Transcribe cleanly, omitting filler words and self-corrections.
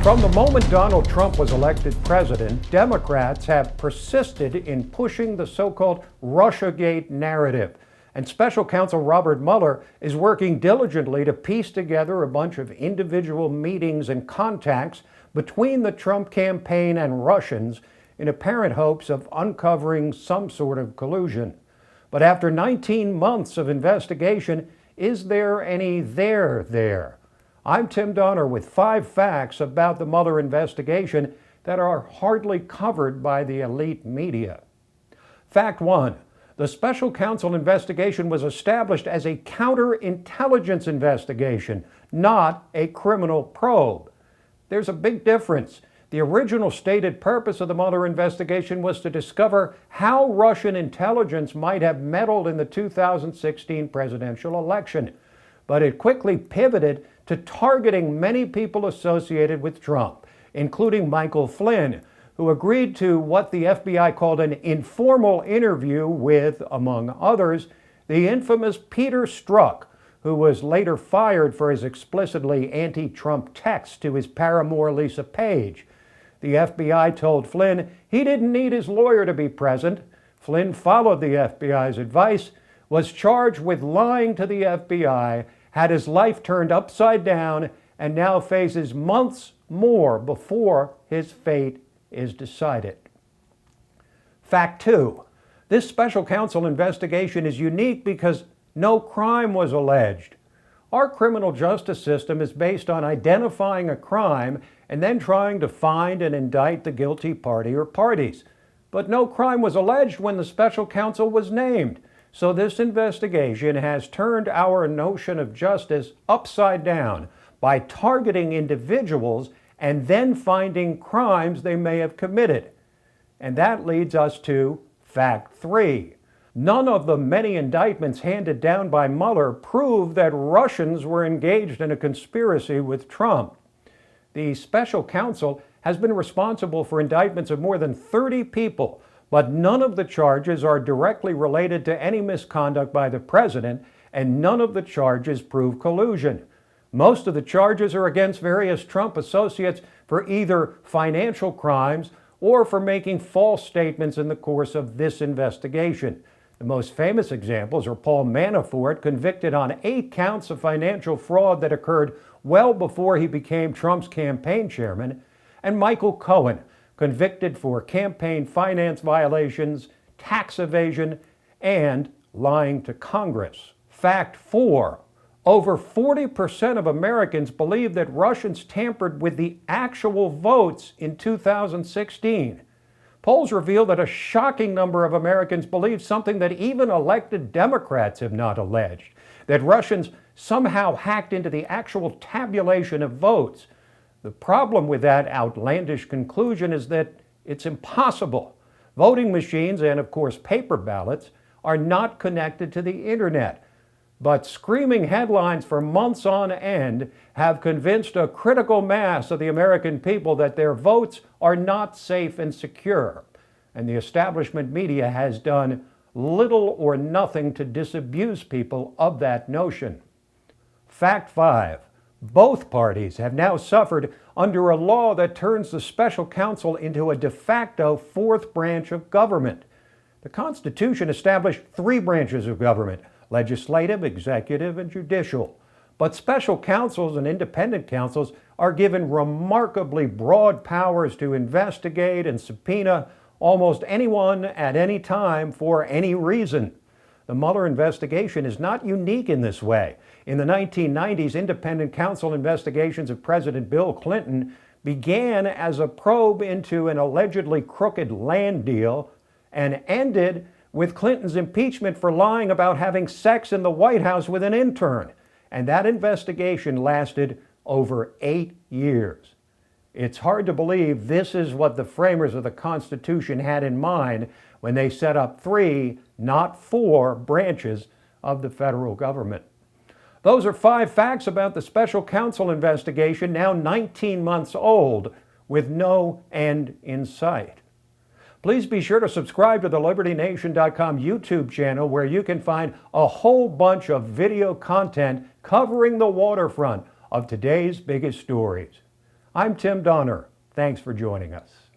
From the moment Donald Trump was elected president, Democrats have persisted in pushing the so-called Russiagate narrative. And Special Counsel Robert Mueller is working diligently to piece together a bunch of individual meetings and contacts between the Trump campaign and Russians in apparent hopes of uncovering some sort of collusion. But after 19 months of investigation, is there any there? I'm Tim Donner with 5 facts about the Mueller investigation that are hardly covered by the elite media. Fact 1. The Special Counsel investigation was established as a counterintelligence investigation, not a criminal probe. There's a big difference. The original stated purpose of the Mueller investigation was to discover how Russian intelligence might have meddled in the 2016 presidential election. But it quickly pivoted to targeting many people associated with Trump, including Michael Flynn, who agreed to what the FBI called an informal interview with, among others, the infamous Peter Strzok, who was later fired for his explicitly anti-Trump texts to his paramour Lisa Page. The FBI told Flynn he didn't need his lawyer to be present. Flynn followed the FBI's advice, was charged with lying to the FBI, had his life turned upside down, and now faces months more before his fate is decided. Fact 2. This special counsel investigation is unique because no crime was alleged. Our criminal justice system is based on identifying a crime and then trying to find and indict the guilty party or parties. But no crime was alleged when the special counsel was named. So this investigation has turned our notion of justice upside down by targeting individuals and then finding crimes they may have committed. And that leads us to fact 3. None of the many indictments handed down by Mueller prove that Russians were engaged in a conspiracy with Trump. The special counsel has been responsible for indictments of more than 30 people, but none of the charges are directly related to any misconduct by the president, and none of the charges prove collusion. Most of the charges are against various Trump associates for either financial crimes or for making false statements in the course of this investigation. The most famous examples are Paul Manafort, convicted on 8 counts of financial fraud that occurred well before he became Trump's campaign chairman, and Michael Cohen, convicted for campaign finance violations, tax evasion, and lying to Congress. Fact 4. Over 40% of Americans believe that Russians tampered with the actual votes in 2016. Polls reveal that a shocking number of Americans believe something that even elected Democrats have not alleged, that Russians somehow hacked into the actual tabulation of votes. The problem with that outlandish conclusion is that it's impossible. Voting machines and, of course, paper ballots are not connected to the internet. But screaming headlines for months on end have convinced a critical mass of the American people that their votes are not safe and secure. And the establishment media has done little or nothing to disabuse people of that notion. Fact 5. Both parties have now suffered under a law that turns the special counsel into a de facto 4th branch of government. The Constitution established 3 branches of government: legislative, executive, and judicial. But special counsels and independent counsels are given remarkably broad powers to investigate and subpoena almost anyone at any time for any reason. The Mueller investigation is not unique in this way. In the 1990s, independent counsel investigations of President Bill Clinton began as a probe into an allegedly crooked land deal and ended with Clinton's impeachment for lying about having sex in the White House with an intern. And that investigation lasted over 8 years. It's hard to believe this is what the framers of the Constitution had in mind when they set up 3, not 4, branches of the federal government. Those are 5 facts about the special counsel investigation, now 19 months old, with no end in sight. Please be sure to subscribe to the LibertyNation.com YouTube channel, where you can find a whole bunch of video content covering the waterfront of today's biggest stories. I'm Tim Donner. Thanks for joining us.